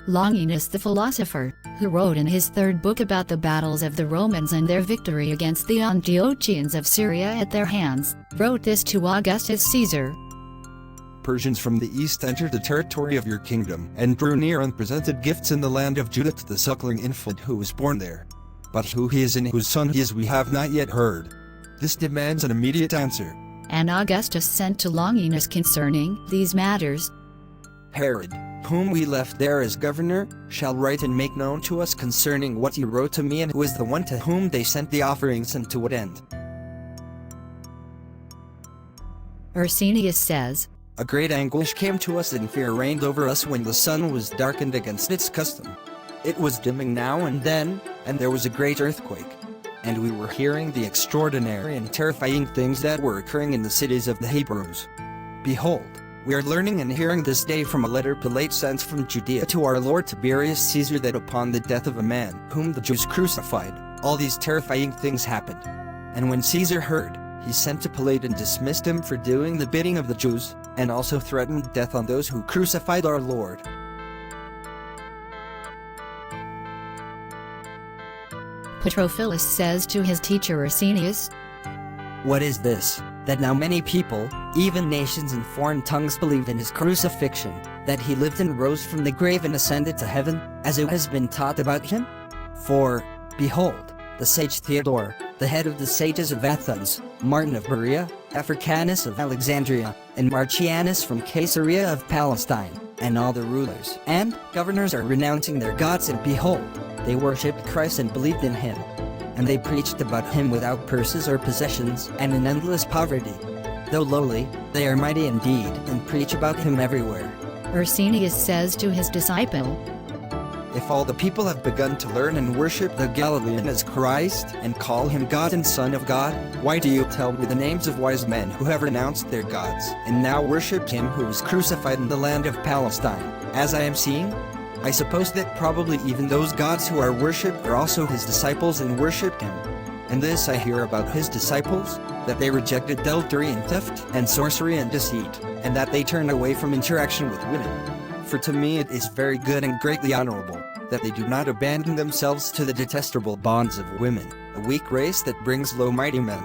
Longinus the philosopher, who wrote in his third book about the battles of the Romans and their victory against the Antiochians of Syria at their hands, wrote this to Augustus Caesar. Persians from the east entered the territory of your kingdom and drew near and presented gifts in the land of Judah to the suckling infant who was born there. But who he is and whose son he is we have not yet heard. This demands an immediate answer. And Augustus sent to Longinus concerning these matters. Herod, whom we left there as governor, shall write and make known to us concerning what he wrote to me and who is the one to whom they sent the offerings and to what end. Ursinius says, A great anguish came to us and fear reigned over us when the sun was darkened against its custom. It was dimming now and then, and there was a great earthquake. And we were hearing the extraordinary and terrifying things that were occurring in the cities of the Hebrews. Behold, we are learning and hearing this day from a letter Pilate sent from Judea to our Lord Tiberius Caesar that upon the death of a man whom the Jews crucified, all these terrifying things happened. And when Caesar heard, he sent to Pilate and dismissed him for doing the bidding of the Jews, and also threatened death on those who crucified our Lord. Patrophilus says to his teacher Ursinius, What is this, that now many people, even nations and foreign tongues believe in his crucifixion, that he lived and rose from the grave and ascended to heaven, as it has been taught about him? For, behold, the sage Theodore, the head of the sages of Athens, Martin of Berea, Africanus of Alexandria, and Marcianus from Caesarea of Palestine, and all the rulers and governors are renouncing their gods, and behold, they worshipped Christ and believed in him. And they preached about him without purses or possessions and in endless poverty. Though lowly, they are mighty indeed and preach about him everywhere. Ursinius says to his disciple, If all the people have begun to learn and worship the Galilean as Christ and call him God and Son of God, why do you tell me the names of wise men who have renounced their gods and now worship him who was crucified in the land of Palestine, as I am seeing? I suppose that probably even those gods who are worshipped are also his disciples and worshipped him. And this I hear about his disciples, that they reject adultery and theft and sorcery and deceit, and that they turn away from interaction with women. For to me it is very good and greatly honorable, that they do not abandon themselves to the detestable bonds of women, a weak race that brings low mighty men.